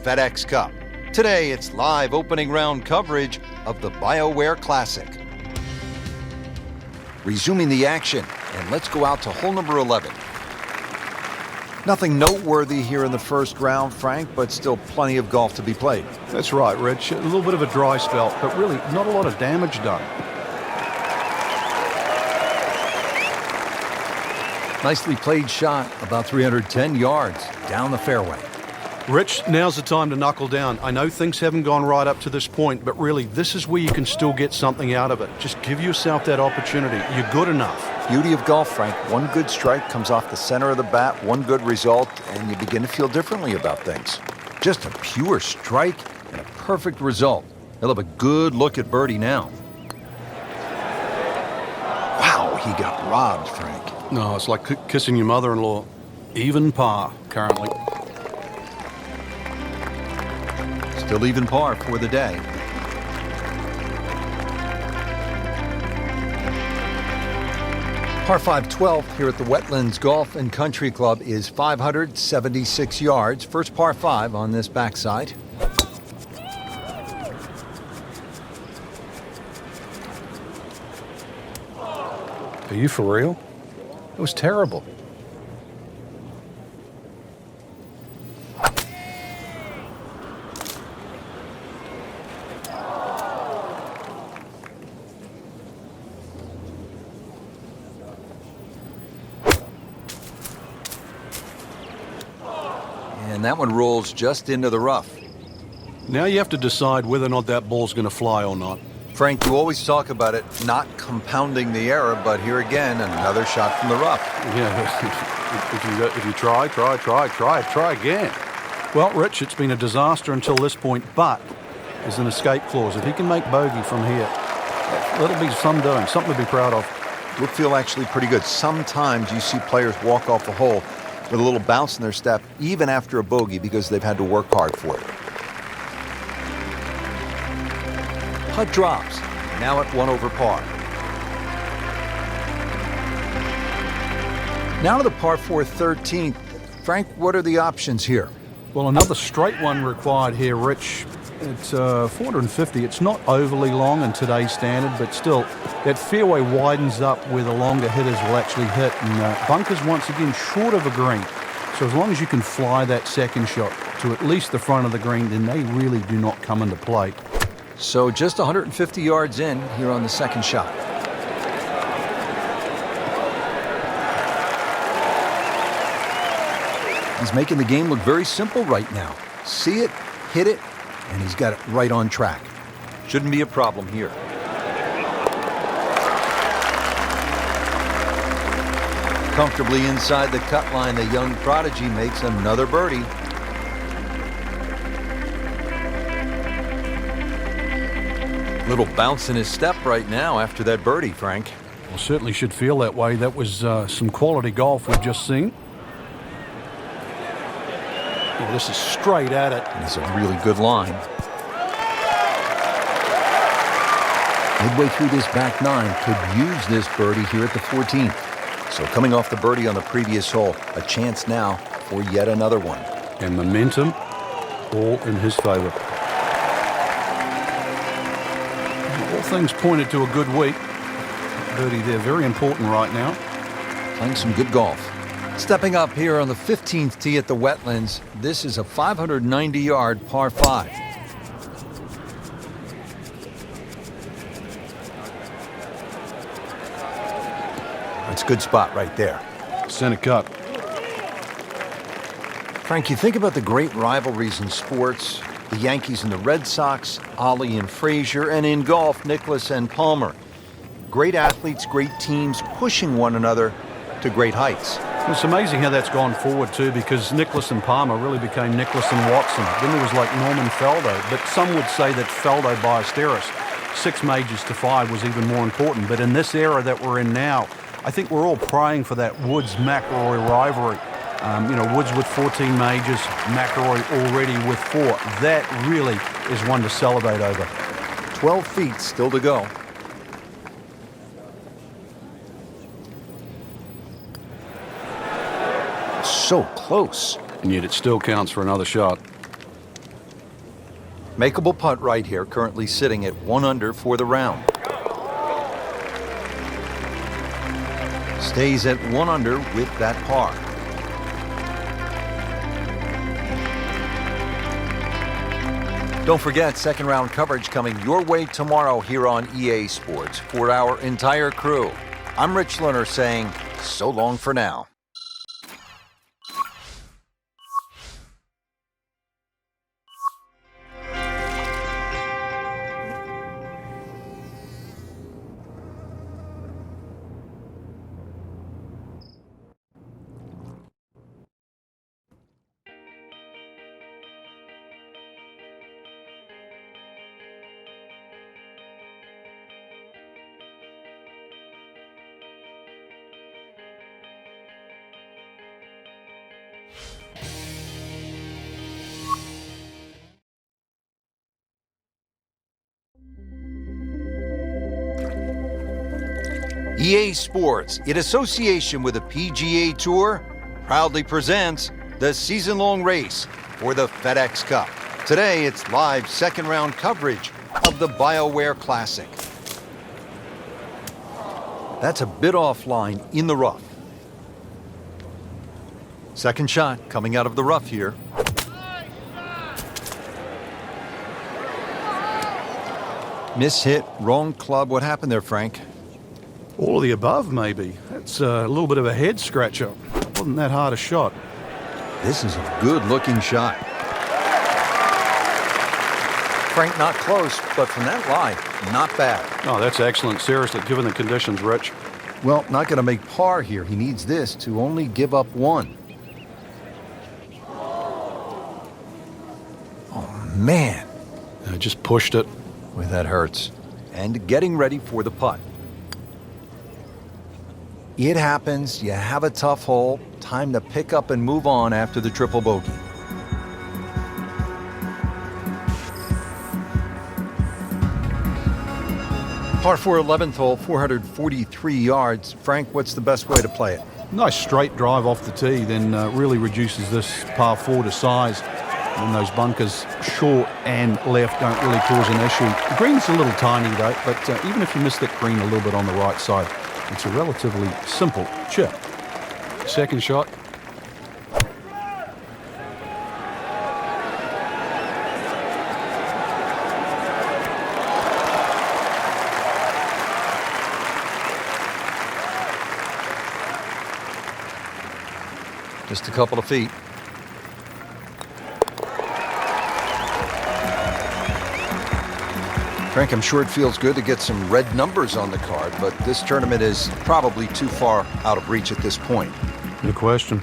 FedEx Cup. Today, it's live opening round coverage of the BioWare Classic. Resuming the action, and let's go out to hole number 11. Nothing noteworthy here in the first round, Frank, but still plenty of golf to be played. That's right, Rich. A little bit of a dry spell, but really not a lot of damage done. Nicely played shot, about 310 yards down the fairway. Rich, now's the time to knuckle down. I know things haven't gone right up to this point, but really, this is where you can still get something out of it. Just give yourself that opportunity. You're good enough. Beauty of golf, Frank. One good strike comes off the center of the bat, one good result, and you begin to feel differently about things. Just a pure strike and a perfect result. He'll have a good look at birdie now. Wow, he got robbed, Frank. No, it's like kissing your mother-in-law. Even par, currently. Still even par for the day. Par 5 12 here at the Wetlands Golf and Country Club is 576 yards. First par 5 on this backside. Are you for real? It was terrible. And that one rolls just into the rough. Now you have to decide whether or not that ball's going to fly or not. Frank, you always talk about it not compounding the error, but here again, another shot from the rough. Yeah, if you try again. Well, Rich, it's been a disaster until this point, but there's an escape clause. If he can make bogey from here, that'll be some doing, something to be proud of. Would feel actually pretty good. Sometimes you see players walk off the hole with a little bounce in their step, even after a bogey, because they've had to work hard for it. Putt drops, now at 1 over par. Now to the par 4 13th. Frank, what are the options here? Well, another straight one required here, Rich. It's 450. It's not overly long in today's standard, but still, that fairway widens up where the longer hitters will actually hit. And bunkers, once again, short of a green. So as long as you can fly that second shot to at least the front of the green, then they really do not come into play. So just 150 yards in here on the second shot. He's making the game look very simple right now. See it, hit it, and he's got it right on track. Shouldn't be a problem here. Comfortably inside the cut line, the young prodigy makes another birdie. Little bounce in his step right now after that birdie, Frank. Well, certainly should feel that way. That was some quality golf we've just seen. Oh, this is straight at it. And it's a really good line. Midway through this back nine, could use this birdie here at the 14th. So coming off the birdie on the previous hole, a chance now for yet another one. And momentum all in his favor. All things pointed to a good week. Birdie there, very important right now. Playing some good golf. Stepping up here on the 15th tee at the Wetlands, this is a 590-yard par 5. That's a good spot right there. Center cut. Frank, you think about the great rivalries in sports, the Yankees and the Red Sox, Ollie and Frazier, and in golf, Nicklaus and Palmer. Great athletes, great teams pushing one another to great heights. It's amazing how that's gone forward too, because Nicklaus and Palmer really became Nicklaus and Watson. Then there was like Norman Faldo, but some would say that Faldo Ballesteros, 6 majors to 5 was even more important. But in this era that we're in now, I think we're all praying for that Woods-McIlroy rivalry. Woods with 14 majors, McIlroy already with 4. That really is one to celebrate over. 12 feet still to go. So close. And yet it still counts for another shot. Makeable putt right here, currently sitting at 1 under for the round. Stays at 1 under with that par. Don't forget, second round coverage coming your way tomorrow here on EA Sports. For our entire crew, I'm Rich Lerner saying so long for now. EA Sports, in association with the PGA Tour, proudly presents the season-long race for the FedEx Cup. Today, it's live second-round coverage of the BioWare Classic. That's a bit offline in the rough. Second shot coming out of the rough here. Miss hit, wrong club. What happened there, Frank? All of the above, maybe. That's a little bit of a head scratcher. Wasn't that hard a shot. This is a good-looking shot. Frank, not close, but from that lie, not bad. Oh, that's excellent. Seriously, given the conditions, Rich. Well, not going to make par here. He needs this to only give up 1. Oh, man. I just pushed it. Boy, that hurts. And getting ready for the putt. It happens. You have a tough hole. Time to pick up and move on after the triple bogey. Par 4 11th hole, 443 yards. Frank, what's the best way to play it? Nice straight drive off the tee, then really reduces this par 4 to size. And those bunkers, short and left, don't really cause an issue. The green's a little tiny, though, but even if you miss that green a little bit on the right side, it's a relatively simple chip. Second shot. Just a couple of feet. Frank, I'm sure it feels good to get some red numbers on the card, but this tournament is probably too far out of reach at this point. Good question.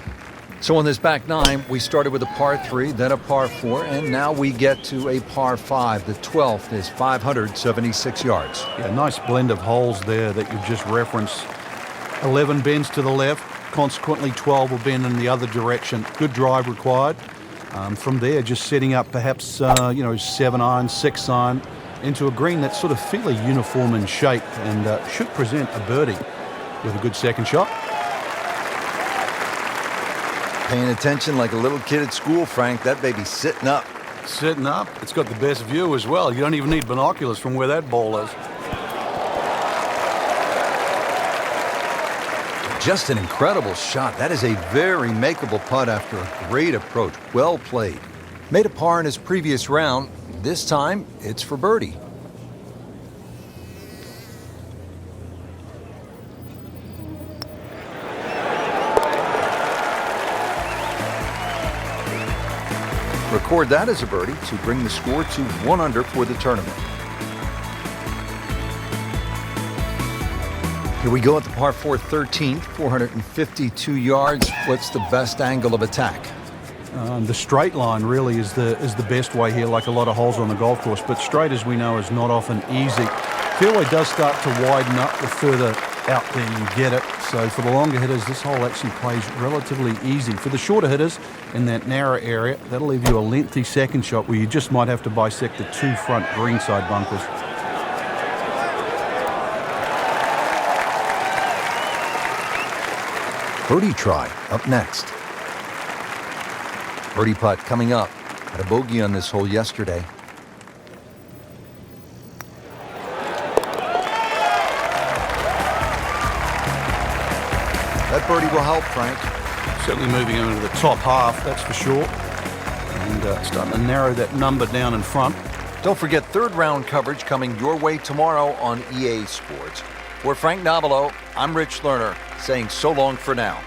So on this back 9, we started with a par 3, then a par 4, and now we get to a par 5. The 12th is 576 yards. Yeah, nice blend of holes there that you've just referenced. 11 bends to the left, consequently 12 will bend in the other direction. Good drive required. From there, just setting up perhaps, 7 iron, 6 iron, into a green that's sort of fairly uniform in shape and should present a birdie with a good second shot. Paying attention like a little kid at school, Frank. That baby's sitting up. Sitting up. It's got the best view as well. You don't even need binoculars from where that ball is. Just an incredible shot. That is a very makeable putt after a great approach. Well played. Made a par in his previous round. This time, it's for birdie. Record that as a birdie to bring the score to 1 under for the tournament. Here we go at the par 4 13th, 452 yards. What's the best angle of attack? The straight line really is the best way here, like a lot of holes on the golf course. But straight, as we know, is not often easy. Fairway does start to widen up the further out there you get it. So for the longer hitters, this hole actually plays relatively easy. For the shorter hitters in that narrow area, that'll leave you a lengthy second shot where you just might have to bisect the 2 front greenside bunkers. Birdie try up next. Birdie putt coming up. Had a bogey on this hole yesterday. birdie will help, Frank. Certainly moving into the top half, that's for sure. And starting to narrow that number down in front. Don't forget third round coverage coming your way tomorrow on EA Sports. For Frank Nobilo, I'm Rich Lerner, saying so long for now.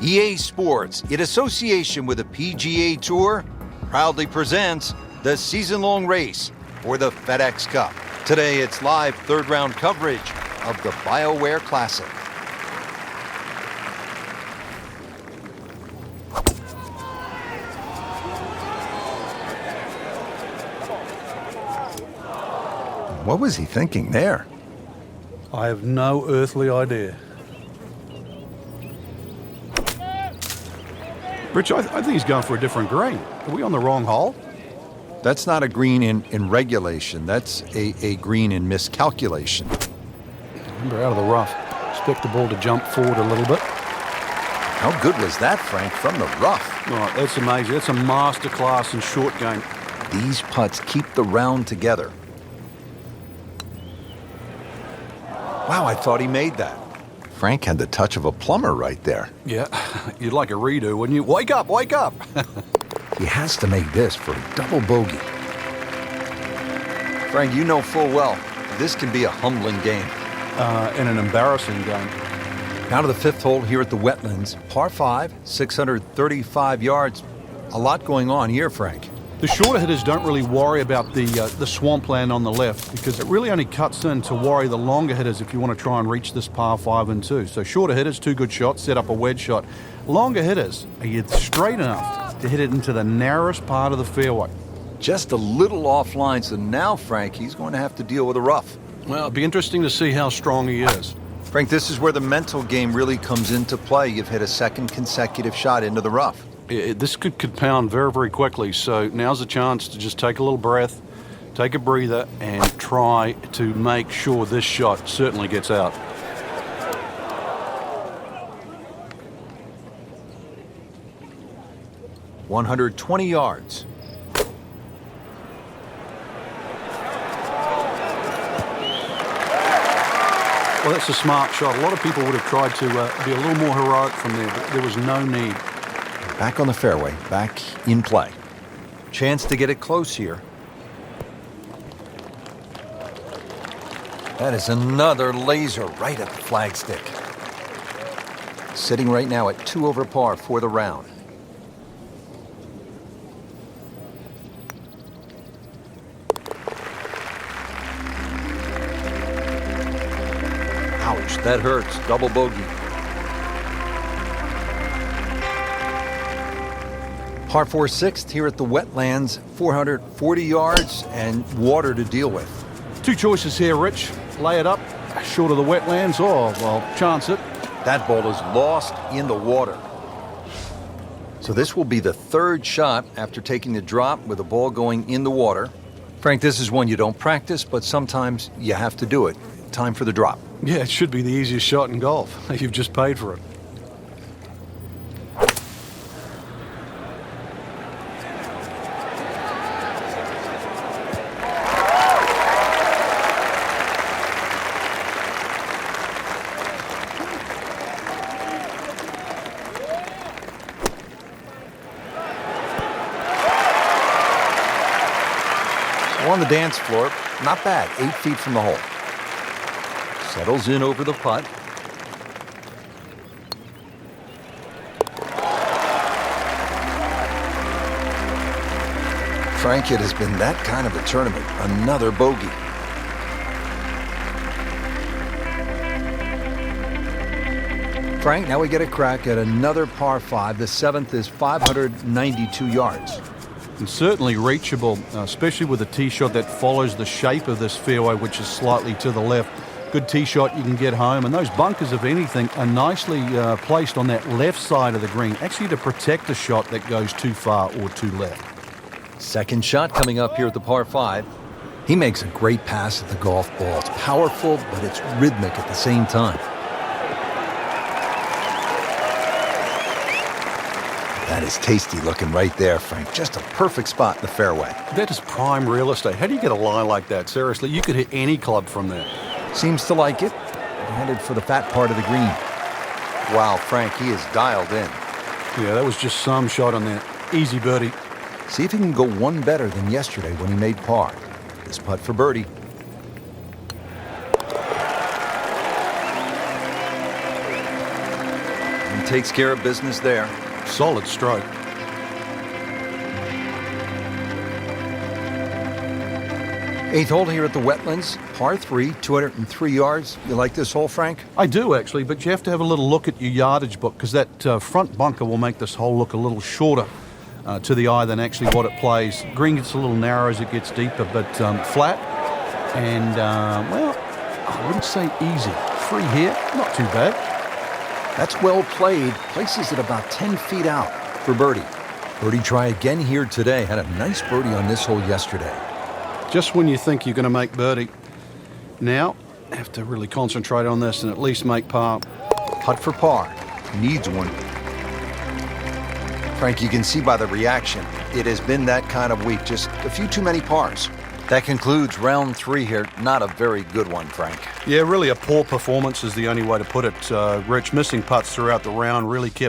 EA Sports, in association with the PGA Tour, proudly presents the season-long race for the FedEx Cup. Today, it's live third-round coverage of the BioWare Classic. What was he thinking there? I have no earthly idea. Rich, I think he's going for a different green. Are we on the wrong hole? That's not a green in regulation. That's a green in miscalculation. Remember, out of the rough. Expect the ball to jump forward a little bit. How good was that, Frank, from the rough? Oh, that's amazing. That's a masterclass in short game. These putts keep the round together. Wow, I thought he made that. Frank had the touch of a plumber right there. Yeah, you'd like a redo, wouldn't you? Wake up, wake up! He has to make this for a double bogey. Frank, you know full well, this can be a humbling game. And an embarrassing game. Now to the fifth hole here at the Wetlands. Par 5, 635 yards. A lot going on here, Frank. The shorter hitters don't really worry about the swampland on the left because it really only cuts in to worry the longer hitters if you want to try and reach this par 5 and 2. So shorter hitters, 2 good shots, set up a wedge shot. Longer hitters, are you straight enough to hit it into the narrowest part of the fairway? Just a little offline, so now, Frank, he's going to have to deal with a rough. Well, it'll be interesting to see how strong he is. Frank, this is where the mental game really comes into play. You've hit a second consecutive shot into the rough. This could compound very, very quickly, so now's a chance to just take a little breath, take a breather, and try to make sure this shot certainly gets out. $120 yards. Well, that's a smart shot. A lot of people would have tried to be a little more heroic from there, but there was no need. Back on the fairway, back in play. Chance to get it close here. That is another laser right at the flagstick. Sitting right now at 2 over par for the round. Ouch, that hurts. Double bogey. Par 4 sixth here at the Wetlands, 440 yards and water to deal with. 2 choices here, Rich. Lay it up, short of the Wetlands, or, well, chance it. That ball is lost in the water. So this will be the third shot after taking the drop with the ball going in the water. Frank, this is one you don't practice, but sometimes you have to do it. Time for the drop. Yeah, it should be the easiest shot in golf. You've just paid for it. On the dance floor, not bad, 8 feet from the hole. Settles in over the putt. Frank, it has been that kind of a tournament. Another bogey. Frank, now we get a crack at another par 5. The 7th is 592 yards. And certainly reachable, especially with a tee shot that follows the shape of this fairway, which is slightly to the left. Good tee shot, you can get home. And those bunkers, if anything, are nicely placed on that left side of the green, actually to protect a shot that goes too far or too left. Second shot coming up here at the par 5. He makes a great pass at the golf ball. It's powerful, but it's rhythmic at the same time. That is tasty looking right there, Frank. Just a perfect spot in the fairway. That is prime real estate. How do you get a lie like that? Seriously, you could hit any club from there. Seems to like it. Headed for the fat part of the green. Wow, Frank, he is dialed in. Yeah, that was just some shot on there. Easy birdie. See if he can go one better than yesterday when he made par. This putt for birdie. He takes care of business there. Solid stroke. Eighth hole here at the Wetlands. Par 3, 203 yards. You like this hole, Frank? I do, actually, but you have to have a little look at your yardage book because that front bunker will make this hole look a little shorter to the eye than actually what it plays. Green gets a little narrow as it gets deeper, but flat and, well, I wouldn't say easy. Free here, not too bad. That's well played. Places it about 10 feet out for birdie. Birdie try again here today. Had a nice birdie on this hole yesterday. Just when you think you're going to make birdie. Now, have to really concentrate on this and at least make par. Putt for par. Needs one. Frank, you can see by the reaction, it has been that kind of week. Just a few too many pars. That concludes round 3 here. Not a very good one, Frank. Yeah, really a poor performance is the only way to put it. Rich, missing putts throughout the round really kept